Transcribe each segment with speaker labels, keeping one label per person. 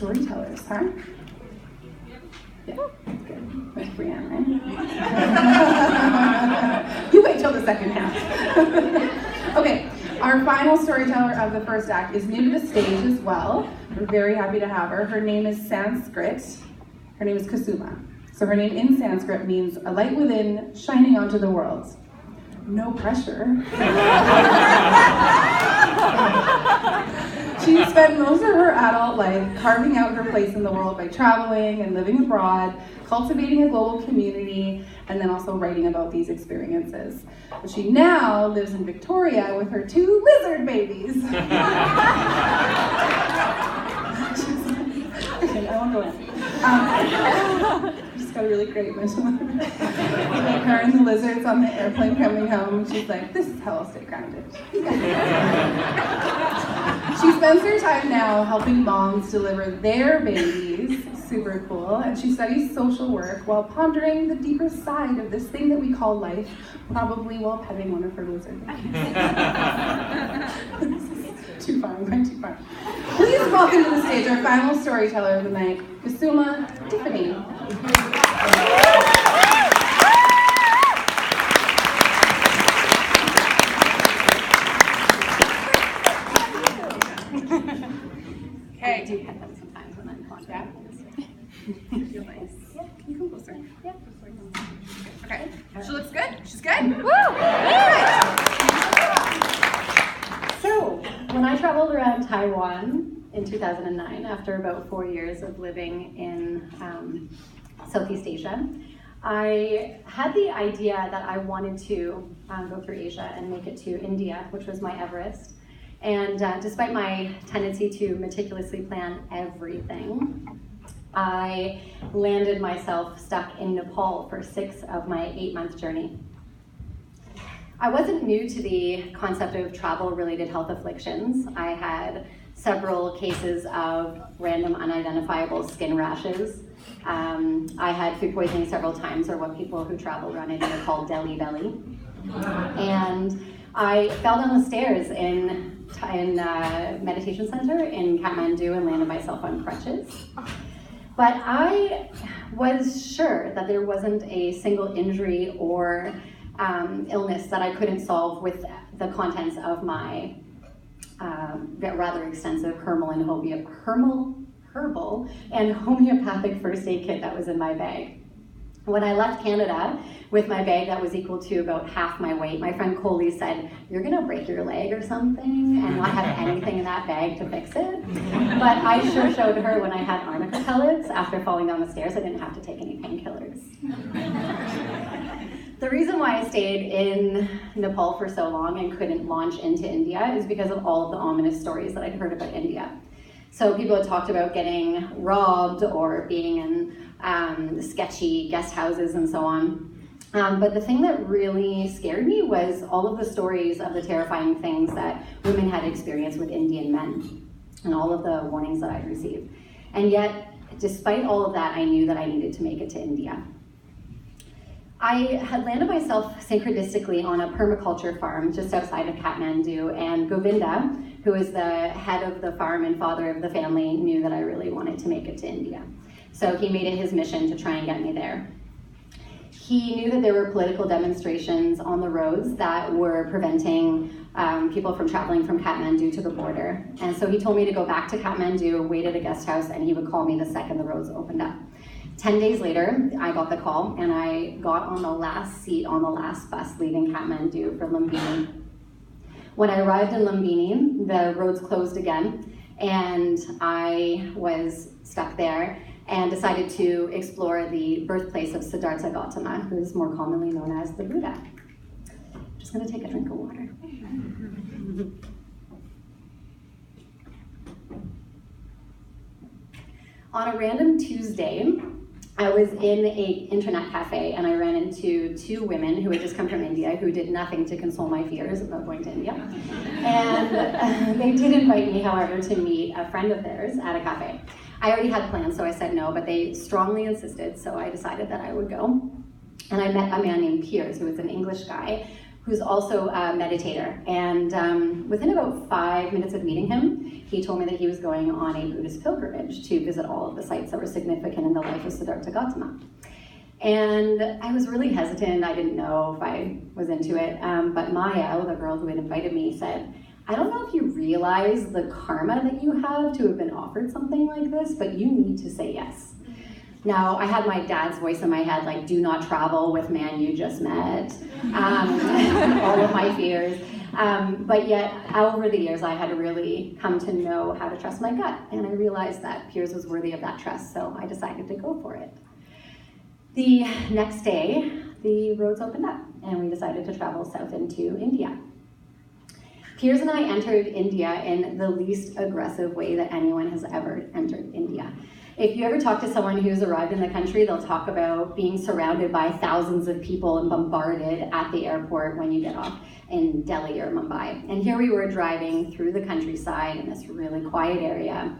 Speaker 1: storytellers, huh? Yeah, good. With Brianne, right? You wait till the second half. Okay, our final storyteller of the first act is new to the stage as well. We're very happy to have her. Her name is Sanskrit. Her name is Kusuma. So her name in Sanskrit means a light within shining onto the world. No pressure. She spent most of her adult life carving out her place in the world by traveling and living abroad, cultivating a global community, and then also writing about these experiences. But she now lives in Victoria with her 2 lizard babies. Okay, I won't go in. Just got a really great mental. Her and the lizards on the airplane coming home. She's like, this is how I'll stay grounded. She spends her time now helping moms deliver their babies, super cool, and she studies social work while pondering the deeper side of this thing that we call life, probably while petting one of her lizards. Too far, I'm going too far. Please welcome to the stage our final storyteller of the night, Kusuma Tiffany.
Speaker 2: Okay. I do cut them sometimes when I'm on that. Feel nice. Yeah, can you come closer? Yeah. Okay. She looks good. She's good. Woo!
Speaker 3: So, when I traveled around Taiwan in 2009, after about 4 years of living in Southeast Asia, I had the idea that I wanted to go through Asia and make it to India, which was my Everest. And despite my tendency to meticulously plan everything, I landed myself stuck in Nepal for 6 of my 8-month journey. I wasn't new to the concept of travel-related health afflictions. I had several cases of random unidentifiable skin rashes. I had food poisoning several times, or what people who travel around India call Delhi belly. And I fell down the stairs in meditation center in Kathmandu and landed myself on crutches. But I was sure that there wasn't a single injury or illness that I couldn't solve with the contents of my rather extensive herbal and homeopathic first aid kit that was in my bag. When I left Canada with my bag that was equal to about half my weight, my friend Coley said, "You're gonna break your leg or something and not have anything in that bag to fix it." But I sure showed her when I had arnica pellets after falling down the stairs. I didn't have to take any painkillers. The reason why I stayed in Nepal for so long and couldn't launch into India is because of all of the ominous stories that I'd heard about India. So people had talked about getting robbed or being in sketchy guest houses and so on. But the thing that really scared me was all of the stories of the terrifying things that women had experienced with Indian men and all of the warnings that I'd received. And yet, despite all of that, I knew that I needed to make it to India. I had landed myself synchronistically on a permaculture farm just outside of Kathmandu, and Govinda, who is the head of the farm and father of the family, knew that I really wanted to make it to India. So he made it his mission to try and get me there. He knew that there were political demonstrations on the roads that were preventing people from traveling from Kathmandu to the border. And so he told me to go back to Kathmandu, wait at a guest house, and he would call me the second the roads opened up. 10 days later, I got the call, and I got on the last seat on the last bus leaving Kathmandu for Lumbini. When I arrived in Lumbini, the roads closed again, and I was stuck there and decided to explore the birthplace of Siddhartha Gautama, who is more commonly known as the Buddha. I'm just gonna take a drink of water. On a random Tuesday, I was in an internet cafe and I ran into 2 women who had just come from India who did nothing to console my fears about going to India. And they did invite me, however, to meet a friend of theirs at a cafe. I already had plans, so I said no, but they strongly insisted, so I decided that I would go. And I met a man named Piers, who was an English guy, who's also a meditator. And within about 5 minutes of meeting him, he told me that he was going on a Buddhist pilgrimage to visit all of the sites that were significant in the life of Siddhartha Gautama. And I was really hesitant. I didn't know if I was into it. But Maya, the girl who had invited me, said, I don't know if you realize the karma that you have to have been offered something like this, but you need to say yes. Now, I had my dad's voice in my head, like, do not travel with man you just met, all of my fears. But yet, over the years, I had really come to know how to trust my gut, and I realized that Piers was worthy of that trust, so I decided to go for it. The next day, the roads opened up, and we decided to travel south into India. Piers and I entered India in the least aggressive way that anyone has ever entered India. If you ever talk to someone who's arrived in the country, they'll talk about being surrounded by thousands of people and bombarded at the airport when you get off in Delhi or Mumbai. And here we were driving through the countryside in this really quiet area,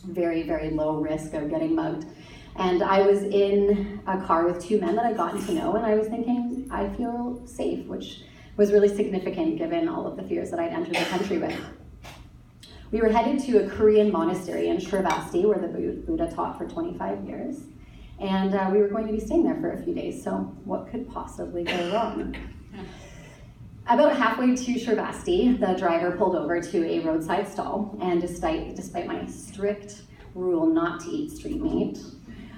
Speaker 3: very, very low risk of getting mugged. And I was in a car with two men that I'd gotten to know, and I was thinking, I feel safe, which was really significant given all of the fears that I'd entered the country with. We were headed to a Korean monastery in Shravasti, where the Buddha taught for 25 years. And we were going to be staying there for a few days, so what could possibly go wrong? About halfway to Shravasti, the driver pulled over to a roadside stall, and despite my strict rule not to eat street meat,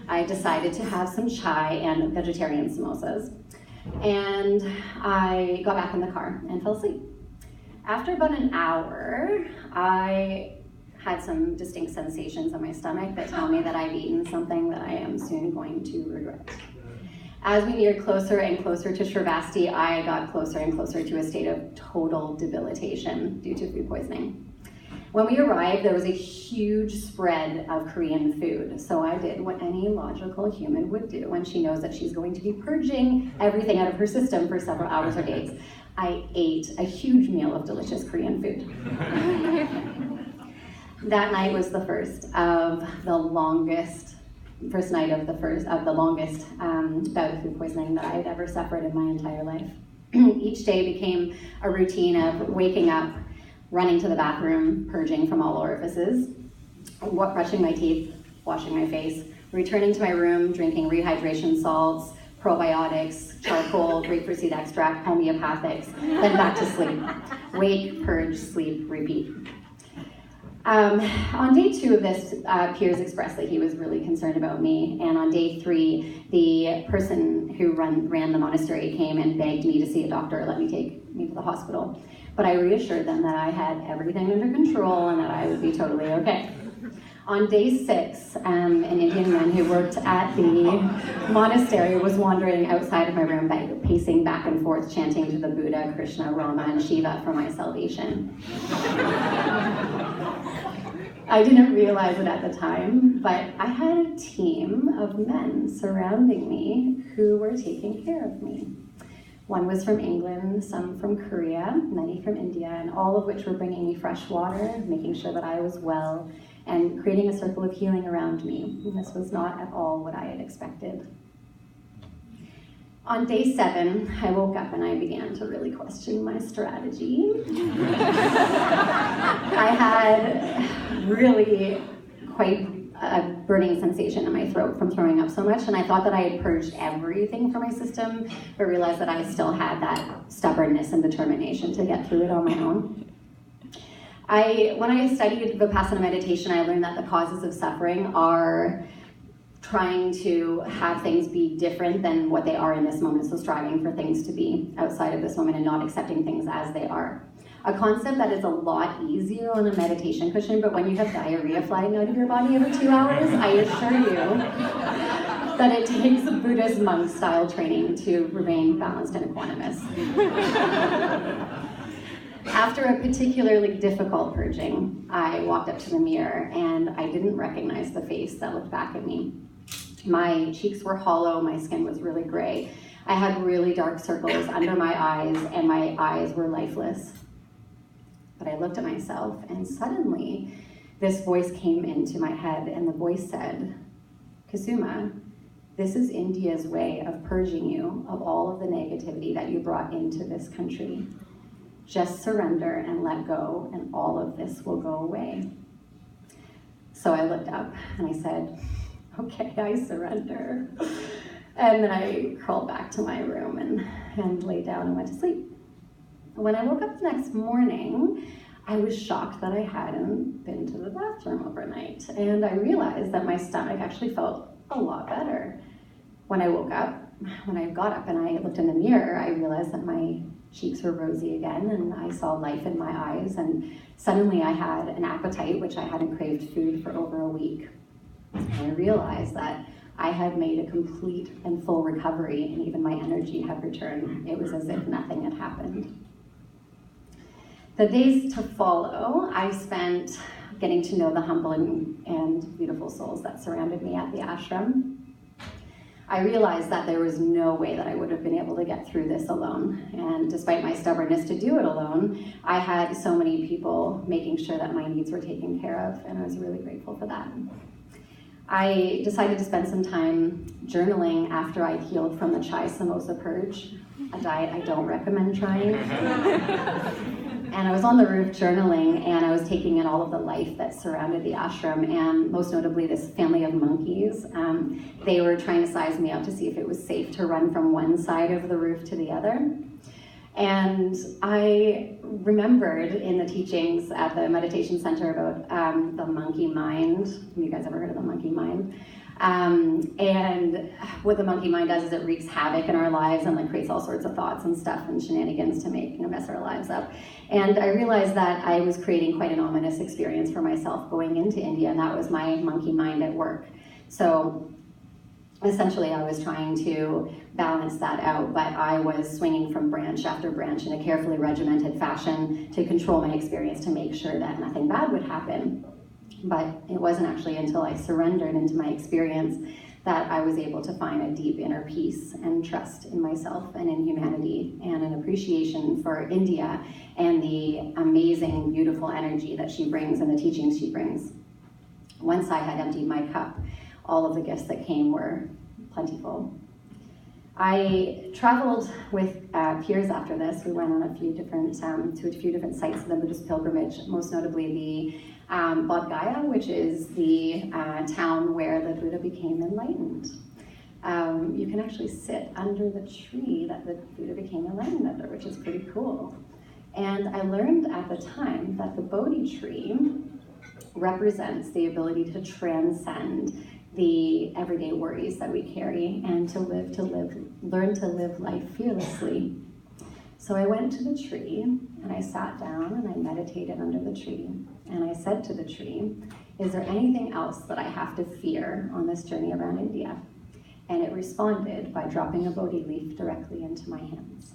Speaker 3: I decided to have some chai and vegetarian samosas. And I got back in the car and fell asleep. After about an hour, I had some distinct sensations in my stomach that tell me that I've eaten something that I am soon going to regret. As we neared closer and closer to Shravasti, I got closer and closer to a state of total debilitation due to food poisoning. When we arrived, there was a huge spread of Korean food, so I did what any logical human would do when she knows that she's going to be purging everything out of her system for several hours or days. I ate a huge meal of delicious Korean food. That night was the first longest bout of food poisoning that I had ever suffered in my entire life. Each day became a routine of waking up, running to the bathroom, purging from all orifices, brushing my teeth, washing my face, returning to my room, drinking rehydration salts, probiotics, charcoal, grapefruit seed extract, homeopathics, then back to sleep. Wake, purge, sleep, repeat. On day 2 of this, Piers expressed that he was really concerned about me, and on day 3, the person who ran the monastery came and begged me to see a doctor, let me take me to the hospital. But I reassured them that I had everything under control and that I would be totally okay. On day 6, an Indian man who worked at the monastery was wandering outside of my room, pacing back and forth, chanting to the Buddha, Krishna, Rama, and Shiva for my salvation. I didn't realize it at the time, but I had a team of men surrounding me who were taking care of me. One was from England, some from Korea, many from India, and all of which were bringing me fresh water, making sure that I was well, and creating a circle of healing around me. And this was not at all what I had expected. On day 7, I woke up and I began to really question my strategy. I had really quite a burning sensation in my throat from throwing up so much, and I thought that I had purged everything from my system, but realized that I still had that stubbornness and determination to get through it on my own. When I studied Vipassana meditation, I learned that the causes of suffering are trying to have things be different than what they are in this moment, so striving for things to be outside of this moment and not accepting things as they are. A concept that is a lot easier on a meditation cushion, but when you have diarrhea flying out of your body every 2 hours, I assure you that it takes Buddhist monk-style training to remain balanced and equanimous. After a particularly difficult purging, I walked up to the mirror and I didn't recognize the face that looked back at me. My cheeks were hollow, my skin was really gray. I had really dark circles under my eyes and my eyes were lifeless. But I looked at myself and suddenly this voice came into my head and the voice said, Kusuma, This is India's way of purging you of all of the negativity that you brought into this country. Just surrender and let go, and all of this will go away. So I looked up and I said, okay, I surrender. And then I crawled back to my room and lay down and went to sleep. When I woke up the next morning, I was shocked that I hadn't been to the bathroom overnight. And I realized that my stomach actually felt a lot better. When I woke up, when I got up and I looked in the mirror, I realized that my cheeks were rosy again, and I saw life in my eyes, and suddenly I had an appetite, which I hadn't craved food for over a week. And I realized that I had made a complete and full recovery, and even my energy had returned. It was as if nothing had happened. The days to follow, I spent getting to know the humble and beautiful souls that surrounded me at the ashram. I realized that there was no way that I would have been able to get through this alone. And despite my stubbornness to do it alone, I had so many people making sure that my needs were taken care of, and I was really grateful for that. I decided to spend some time journaling after I healed from the chai samosa purge, a diet I don't recommend trying. And I was on the roof journaling, and I was taking in all of the life that surrounded the ashram, and most notably this family of monkeys. They were trying to size me up to see if it was safe to run from one side of the roof to the other. And I remembered in the teachings at the meditation center about the monkey mind. Have you guys ever heard of the monkey mind? And what the monkey mind does is it wreaks havoc in our lives and like creates all sorts of thoughts and stuff and shenanigans to make, mess our lives up. And I realized that I was creating quite an ominous experience for myself going into India, and that was my monkey mind at work. So essentially I was trying to balance that out, but I was swinging from branch after branch in a carefully regimented fashion to control my experience to make sure that nothing bad would happen. But it wasn't actually until I surrendered into my experience that I was able to find a deep inner peace and trust in myself and in humanity, and an appreciation for India and the amazing, beautiful energy that she brings and the teachings she brings. Once I had emptied my cup, all of the gifts that came were plentiful. I traveled with peers after this. We went on a few different to a few different sites of the Buddhist pilgrimage, most notably the Bodh Gaya, which is the town where the Buddha became enlightened. You can actually sit under the tree that the Buddha became enlightened under, which is pretty cool. And I learned at the time that the Bodhi tree represents the ability to transcend the everyday worries that we carry and to learn to live life fearlessly. So I went to the tree and I sat down and I meditated under the tree. And I said to the tree, is there anything else that I have to fear on this journey around India? And it responded by dropping a Bodhi leaf directly into my hands.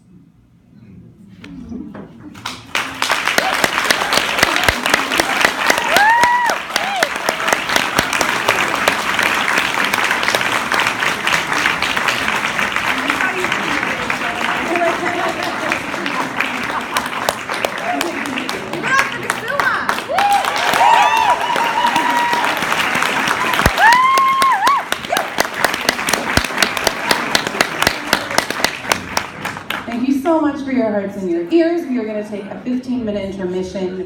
Speaker 1: Thank you so much for your hearts and your ears. We are going to take a 15-minute intermission.